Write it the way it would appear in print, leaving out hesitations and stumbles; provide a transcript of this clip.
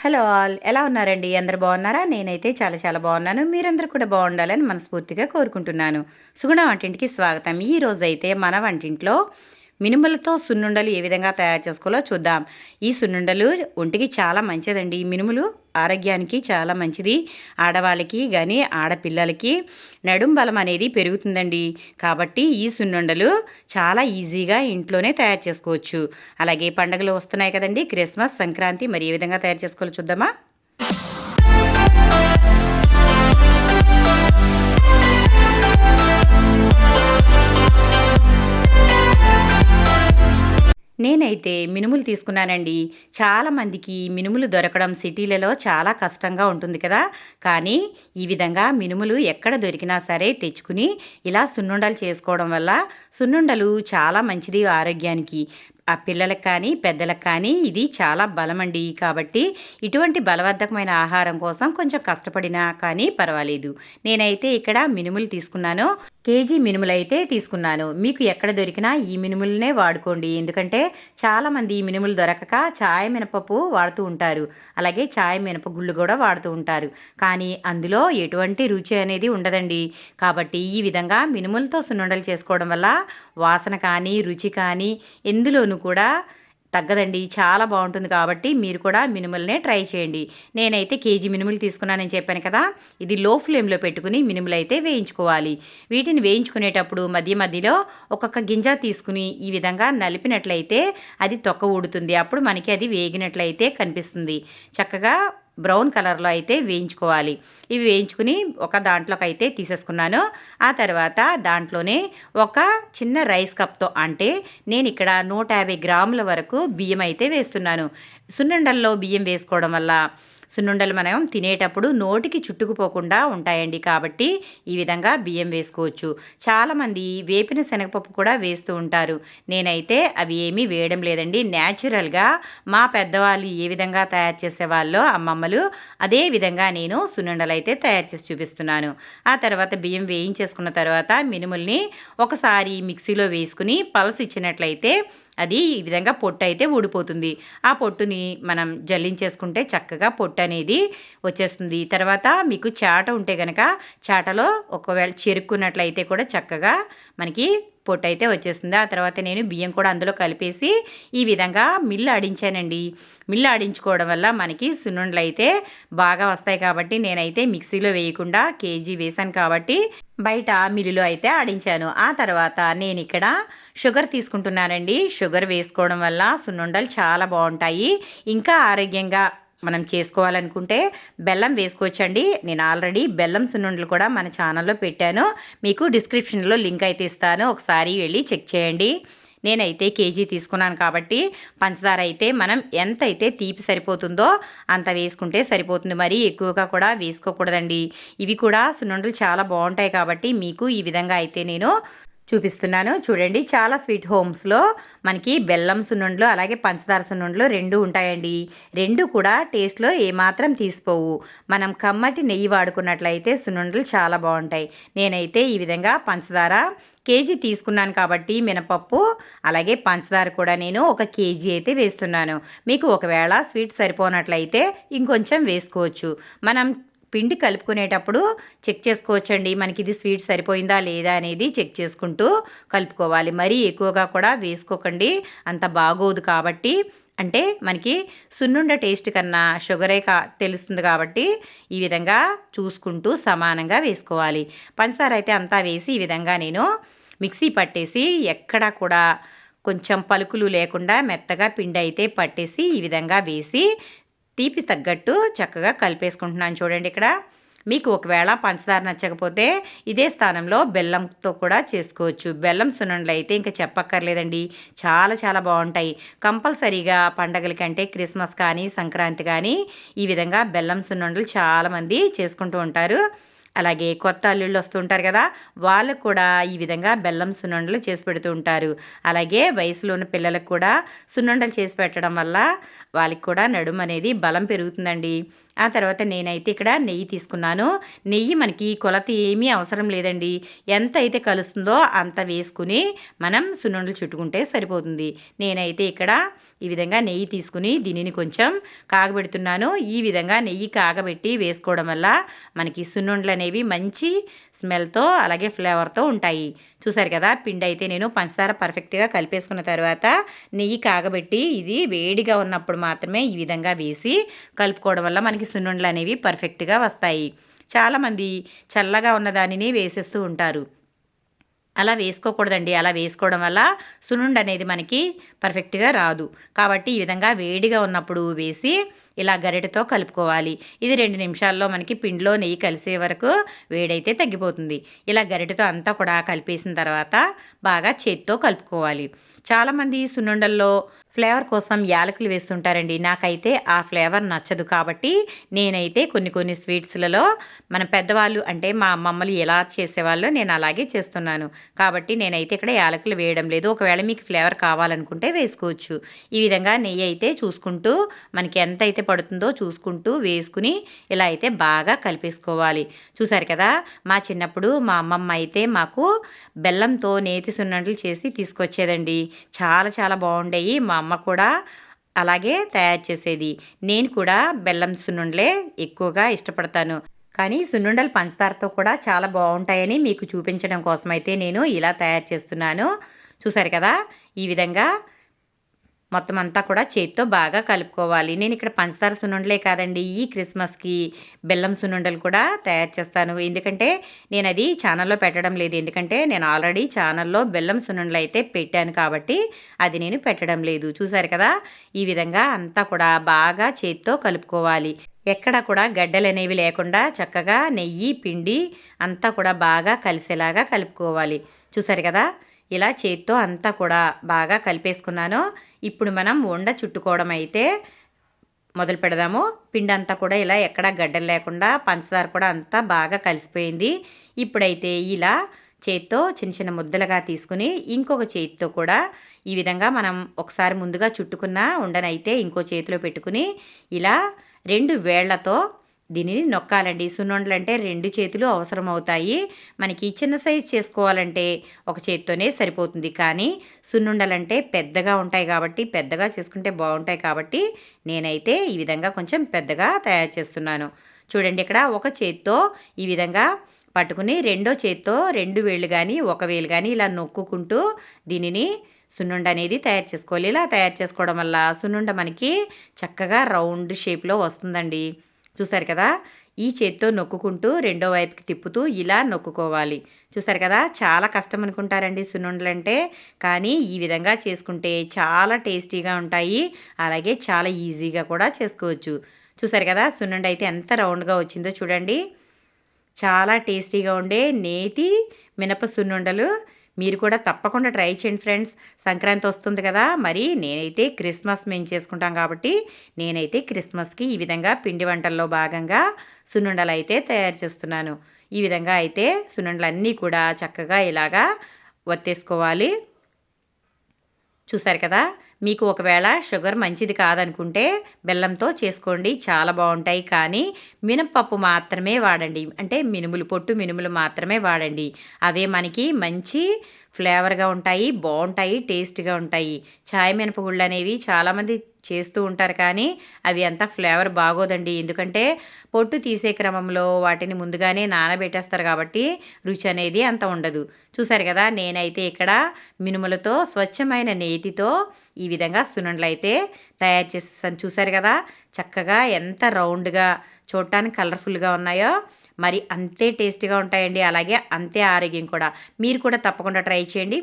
Hello all ఎలా ఉన్నారండి? అందరూ బాగున్నారా? నేనైతే చాలా చాలా బాగున్నాను. మీరందరూ కూడా బాగుండాలని మనస్ఫూర్తిగా కోరుకుంటున్నాను. సుగుణ వంటింటికి స్వాగతం. ఈ రోజైతే మన వంటింట్లో మినుములతో సున్నుండలు ఏ విధంగా తయారు చేసుకోవాలో చూద్దాం. ఈ సున్నుండలు ఒంటికి చాలా మంచిదండి. ఈ మినుములు ఆరోగ్యానికి చాలా మంచిది. ఆడవాళ్ళకి కానీ ఆడపిల్లలకి నడుం బలం అనేది పెరుగుతుందండి. కాబట్టి ఈ సున్నుండలు చాలా ఈజీగా ఇంట్లోనే తయారు చేసుకోవచ్చు. అలాగే పండుగలు వస్తున్నాయి కదండి, క్రిస్మస్, సంక్రాంతి. మరి ఏ విధంగా తయారు చేసుకోవాలో చూద్దామా? నేనైతే మినుములు తీసుకున్నానండి. చాలామందికి మినుములు దొరకడం సిటీలలో చాలా కష్టంగా ఉంటుంది కదా! కానీ ఈ విధంగా మినుములు ఎక్కడ దొరికినా సరే తెచ్చుకుని ఇలా సున్నుండలు చేసుకోవడం వల్ల సున్నుండలు చాలా మంచిది ఆరోగ్యానికి. ఆ పిల్లలకు కానీ పెద్దలకు కానీ ఇది చాలా బలమండి. కాబట్టి ఇటువంటి బలవర్ధకమైన ఆహారం కోసం కొంచెం కష్టపడినా కానీ పర్వాలేదు. నేనైతే ఇక్కడ మినుములు తీసుకున్నాను. కేజీ మినుములైతే తీసుకున్నాను. మీకు ఎక్కడ దొరికినా ఈ మినుములనే వాడుకోండి. ఎందుకంటే చాలామంది ఈ మినుములు దొరకక చాయ్ మినపప్పు వాడుతూ ఉంటారు. అలాగే చాయ్ మినపగుళ్ళు కూడా వాడుతూ ఉంటారు. కానీ అందులో ఎటువంటి రుచి అనేది ఉండదండి. కాబట్టి ఈ విధంగా మినుములతో సున్నుండలు చేసుకోవడం వల్ల వాసన కానీ రుచి కానీ ఎందులోనూ కూడా తగ్గదండి. చాలా బాగుంటుంది. కాబట్టి మీరు కూడా మినుములనే ట్రై చేయండి. నేనైతే కేజీ మినుములు తీసుకున్నానని చెప్పాను కదా! ఇది లో ఫ్లేమ్లో పెట్టుకుని మినుములు అయితే వేయించుకోవాలి. వీటిని వేయించుకునేటప్పుడు మధ్య మధ్యలో ఒక్కొక్క గింజ తీసుకుని ఈ విధంగా నలిపినట్లయితే అది తొక్క ఊడుతుంది. అప్పుడు మనకి అది వేగినట్లయితే కనిపిస్తుంది. చక్కగా బ్రౌన్ కలర్లో అయితే వేయించుకోవాలి. ఇవి వేయించుకుని ఒక దాంట్లోకి అయితే తీసేసుకున్నాను. ఆ తర్వాత దాంట్లోనే ఒక చిన్న రైస్ కప్తో, అంటే నేను ఇక్కడ 150 గ్రాముల వరకు బియ్యం అయితే వేస్తున్నాను. సున్నుండల్లో బియ్యం వేసుకోవడం వల్ల సున్నుండలు మనం తినేటప్పుడు నోటికి చుట్టుకుపోకుండా ఉంటాయండి. కాబట్టి ఈ విధంగా బియ్యం వేసుకోవచ్చు. చాలామంది వేపిన శనగపప్పు కూడా వేస్తూ ఉంటారు. నేనైతే అవి ఏమీ వేయడం లేదండి. న్యాచురల్గా మా పెద్దవాళ్ళు ఏ విధంగా తయారు చేసేవాళ్ళో అమ్మమ్మలు, అదే విధంగా నేను సున్నుండలు అయితే తయారు చేసి చూపిస్తున్నాను. ఆ తర్వాత బియ్యం వేయించేసుకున్న తర్వాత మినుముల్ని ఒకసారి మిక్సీలో వేసుకుని పల్స్ ఇచ్చినట్లయితే అది ఈ విధంగా పొట్టు అయితే ఊడిపోతుంది. ఆ పొట్టుని మనం జల్లించేసుకుంటే చక్కగా పొట్టు అనేది వచ్చేస్తుంది. తర్వాత మీకు చాట ఉంటే కనుక చాటలో ఒకవేళ చెరుక్కున్నట్లయితే కూడా చక్కగా మనకి పొట్టు అయితే వచ్చేస్తుంది. ఆ తర్వాత నేను బియ్యం కూడా అందులో కలిపేసి ఈ విధంగా మిల్లు ఆడించానండి. మిల్లు ఆడించుకోవడం వల్ల మనకి సున్నుండలు అయితే బాగా వస్తాయి. కాబట్టి నేనైతే మిక్సీలో వేయకుండా కేజీ వేసాను కాబట్టి బయట మిల్లులో అయితే ఆడించాను. ఆ తర్వాత నేను ఇక్కడ షుగర్ తీసుకుంటున్నానండి. షుగర్ వేసుకోవడం వల్ల సున్నుండలు చాలా బాగుంటాయి. ఇంకా ఆరోగ్యంగా మనం చేసుకోవాలనుకుంటే బెల్లం వేసుకోవచ్చండి. నేను ఆల్రెడీ బెల్లం సున్నుండలు కూడా మన ఛానల్లో పెట్టాను. మీకు డిస్క్రిప్షన్లో లింక్ అయితే ఇస్తాను. ఒకసారి వెళ్ళి చెక్ చేయండి. నేనైతే కేజీ తీసుకున్నాను కాబట్టి పంచదార అయితే మనం ఎంత అయితే తీపి సరిపోతుందో అంత వేసుకుంటే సరిపోతుంది. మరీ ఎక్కువగా కూడా వేసుకోకూడదండి. ఇవి కూడా సున్నుండలు చాలా బాగుంటాయి. కాబట్టి మీకు ఈ విధంగా అయితే నేను చూపిస్తున్నాను. చూడండి, చాలా స్వీట్ హోమ్స్లో మనకి బెల్లం సున్నుండలు అలాగే పంచదార సున్నుండలు రెండు ఉంటాయండి. రెండు కూడా టేస్ట్లో ఏమాత్రం తీసిపోవు. మనం కమ్మటి నెయ్యి వాడుకున్నట్లయితే సున్నుండలు చాలా బాగుంటాయి. నేనైతే ఈ విధంగా పంచదార కేజీ తీసుకున్నాను కాబట్టి మినపప్పు అలాగే పంచదార కూడా నేను ఒక కేజీ అయితే వేస్తున్నాను. మీకు ఒకవేళ స్వీట్ సరిపోనట్లయితే ఇంకొంచెం వేసుకోవచ్చు. మనం పిండి కలుపుకునేటప్పుడు చెక్ చేసుకోవచ్చండి. మనకి ఇది స్వీట్ సరిపోయిందా లేదా అనేది చెక్ చేసుకుంటూ కలుపుకోవాలి. మరీ ఎక్కువగా కూడా వేసుకోకండి, అంత బాగోదు. కాబట్టి అంటే మనకి సున్నుండ టేస్ట్ కన్నా షుగరే తెలుస్తుంది. కాబట్టి ఈ విధంగా చూసుకుంటూ సమానంగా వేసుకోవాలి. పంచదార అయితే అంతా వేసి ఈ విధంగా నేను మిక్సీ పట్టేసి ఎక్కడా కూడా కొంచెం పలుకులు లేకుండా మెత్తగా పిండి అయితే పట్టేసి ఈ విధంగా వేసి తీపి తగ్గట్టు చక్కగా కలిపేసుకుంటున్నాను. చూడండి, ఇక్కడ మీకు ఒకవేళ పంచదార నచ్చకపోతే ఇదే స్థానంలో బెల్లంతో కూడా చేసుకోవచ్చు. బెల్లం సున్నుండలు అయితే ఇంకా చెప్పక్కర్లేదండి, చాలా చాలా బాగుంటాయి. కంపల్సరీగా పండగలకంటే క్రిస్మస్ కానీ సంక్రాంతి కానీ ఈ విధంగా బెల్లం సున్నుండలు చాలామంది చేసుకుంటూ ఉంటారు. అలాగే కొత్త అల్లుళ్ళు వస్తుంటారు కదా, వాళ్ళకు కూడా ఈ విధంగా బెల్లం సున్నుండలు చేసి పెడుతూ ఉంటారు. అలాగే వయసులో ఉన్న పిల్లలకు కూడా సున్నుండలు చేసి పెట్టడం వల్ల వాళ్ళకి కూడా నడుము అనేది బలం పెరుగుతుందండి. ఆ తర్వాత నేనైతే ఇక్కడ నెయ్యి తీసుకున్నాను. నెయ్యి మనకి కొలత ఏమీ అవసరం లేదండి. ఎంత అయితే కలుస్తుందో అంత వేసుకుని మనం సున్నుండలు చుట్టుకుంటే సరిపోతుంది. నేనైతే ఇక్కడ ఈ విధంగా నెయ్యి తీసుకుని దీనిని కొంచెం కాగబెడుతున్నాను. ఈ విధంగా నెయ్యి కాగబెట్టి వేసుకోవడం వల్ల మనకి సున్నుండలు అనేవి మంచి స్మెల్తో అలాగే ఫ్లేవర్తో ఉంటాయి. చూసారు కదా, పిండి అయితే నేను పంచదార పర్ఫెక్ట్గా కలిపేసుకున్న తర్వాత నెయ్యి కాగబెట్టి ఇది వేడిగా ఉన్నప్పుడు మాత్రమే ఈ విధంగా వేసి కలుపుకోవడం వల్ల మనకి సున్నుండలు అనేవి పర్ఫెక్ట్గా వస్తాయి. చాలామంది చల్లగా ఉన్న దానిని వేసేస్తూ ఉంటారు. అలా వేసుకోకూడదండి. అలా వేసుకోవడం వల్ల సున్నుండ అనేది మనకి పర్ఫెక్ట్గా రాదు. కాబట్టి ఈ విధంగా వేడిగా ఉన్నప్పుడు వేసి ఇలా గరిటెతో కలుపుకోవాలి. ఇది 2 నిమిషాల్లో మనకి పిండిలో నెయ్యి కలిసే వరకు వేడైతే తగ్గిపోతుంది. ఇలా గరిటెతో అంతా కూడా కలిపేసిన తర్వాత బాగా చేత్తో కలుపుకోవాలి. చాలామంది సున్నుండల్లో ఫ్లేవర్ కోసం యాలకులు వేస్తుంటారండి. నాకైతే ఆ ఫ్లేవర్ నచ్చదు. కాబట్టి నేనైతే కొన్ని స్వీట్స్లలో మన పెద్దవాళ్ళు అంటే మా అమ్మమ్మలు ఎలా చేసేవాళ్ళో నేను అలాగే చేస్తున్నాను. కాబట్టి నేనైతే ఇక్కడ యాలకులు వేయడం లేదు. ఒకవేళ మీకు ఫ్లేవర్ కావాలనుకుంటే వేసుకోవచ్చు. ఈ విధంగా నెయ్యి అయితే చూసుకుంటూ మనకి ఎంత అయితే పడుతుందో చూసుకుంటూ వేసుకుని ఇలా అయితే బాగా కలిపేసుకోవాలి. చూసారు కదా, మా చిన్నప్పుడు మా అమ్మమ్మ అయితే మాకు బెల్లంతో నేతి సున్నుండలు చేసి తీసుకొచ్చేదండి. చాలా బాగుండేవి. మా అమ్మ కూడా అలాగే తయారు చేసేది. నేను కూడా బెల్లం సున్నుండలే ఎక్కువగా ఇష్టపడతాను. కానీ సున్నుండలు పంచదారతో కూడా చాలా బాగుంటాయని మీకు చూపించడం కోసమైతే నేను ఇలా తయారు చేస్తున్నాను. చూసారు కదా, ఈ విధంగా మొత్తం అంతా కూడా చేతితో బాగా కలుపుకోవాలి. నేను ఇక్కడ పంచదార సున్నుండలే కాదండి, ఈ క్రిస్మస్కి బెల్లం సున్నుండలు కూడా తయారు చేస్తాను. ఎందుకంటే నేను అది ఛానల్లో పెట్టడం లేదు. ఎందుకంటే నేను ఆల్రెడీ ఛానల్లో బెల్లం సున్నుండలు అయితే పెట్టాను కాబట్టి అది నేను పెట్టడం లేదు. చూసారు కదా, ఈ విధంగా అంతా కూడా బాగా చేతితో కలుపుకోవాలి. ఎక్కడ కూడా గడ్డలు అనేవి లేకుండా చక్కగా నెయ్యి పిండి అంతా కూడా బాగా కలిసేలాగా కలుపుకోవాలి. చూసారు కదా, ఇలా చేతితో అంతా కూడా బాగా కలిపేసుకున్నాను. ఇప్పుడు మనం ఉండ చుట్టుకోవడం అయితే మొదలు పెడదాము. పిండి అంతా కూడా ఇలా ఎక్కడా గడ్డలు లేకుండా పంచదార కూడా అంతా బాగా కలిసిపోయింది. ఇప్పుడైతే ఇలా చేత్తో చిన్న ముద్దలుగా తీసుకుని ఇంకొక చేతితో కూడా ఈ విధంగా మనం ఒకసారి ముందుగా చుట్టుకున్న ఉండనైతే ఇంకో చేతిలో పెట్టుకుని ఇలా 2 వేళ్లతో దీనిని నొక్కాలండి. సున్నుండలు అంటే 2 చేతులు అవసరం అవుతాయి. మనకి చిన్న సైజు చేసుకోవాలంటే ఒక చేతితోనే సరిపోతుంది. కానీ సున్నుండలంటే పెద్దగా ఉంటాయి కాబట్టి పెద్దగా చేసుకుంటే బాగుంటాయి కాబట్టి నేనైతే ఈ విధంగా కొంచెం పెద్దగా తయారు చేస్తున్నాను. చూడండి, ఇక్కడ ఒక చేతితో ఈ విధంగా పట్టుకుని రెండో చేతితో 2 వేళ్ళు కానీ 1 వేలు కానీ ఇలా నొక్కుకుంటూ దీనిని సున్నుండ అనేది తయారు చేసుకోవాలి. ఇలా తయారు చేసుకోవడం వల్ల సున్నుండ మనకి చక్కగా రౌండ్ షేప్లో వస్తుందండి. చూసారు కదా, ఈ చేత్తో నొక్కుకుంటూ రెండో వైపుకి తిప్పుతూ ఇలా నొక్కుకోవాలి. చూసారు కదా, చాలా కష్టం అనుకుంటారండి సున్నుండలు అంటే, కానీ ఈ విధంగా చేసుకుంటే చాలా టేస్టీగా ఉంటాయి. అలాగే చాలా ఈజీగా కూడా చేసుకోవచ్చు. చూసారు కదా, సున్నుండ అయితే ఎంత రౌండ్గా వచ్చిందో చూడండి. చాలా టేస్టీగా ఉండే నేతి మినప సున్నుండలు మీరు కూడా తప్పకుండా ట్రై చేయండి ఫ్రెండ్స్. సంక్రాంతి వస్తుంది కదా, మరి నేనైతే క్రిస్మస్ మేము చేసుకుంటాం కాబట్టి నేనైతే క్రిస్మస్కి ఈ విధంగా పిండి వంటల్లో భాగంగా సున్నుండలు అయితే తయారు చేస్తున్నాను. ఈ విధంగా అయితే సున్నుండలన్నీ కూడా చక్కగా ఇలాగా వత్తేసుకోవాలి. చూసారు కదా, మీకు ఒకవేళ షుగర్ మంచిది కాదనుకుంటే బెల్లంతో చేసుకోండి, చాలా బాగుంటాయి. కానీ మినపప్పు మాత్రమే వాడండి. అంటే పొట్టు మినుములు మాత్రమే వాడండి. అవే మనకి మంచి ఫ్లేవర్గా ఉంటాయి, బాగుంటాయి, టేస్ట్గా ఉంటాయి. చాయ్ మినపగుళ్ళు అనేవి చాలామంది చేస్తూ ఉంటారు కానీ అవి అంత ఫ్లేవర్ బాగోదండి. ఎందుకంటే పొట్టు తీసే క్రమంలో వాటిని ముందుగానే నానబెట్టేస్తారు కాబట్టి రుచి అనేది అంత ఉండదు. చూసారు కదా, నేనైతే ఇక్కడ మినుములతో స్వచ్ఛమైన నేతితో ఈ విధంగా సున్నుండలు అయితే తయారు చేసేసాను. చూసారు కదా, చక్కగా ఎంత రౌండ్గా చూడటానికి కలర్ఫుల్గా ఉన్నాయో, మరి అంతే టేస్టీగా ఉంటాయండి. అలాగే అంతే ఆరోగ్యం కూడా. మీరు కూడా తప్పకుండా ట్రై చేయండి.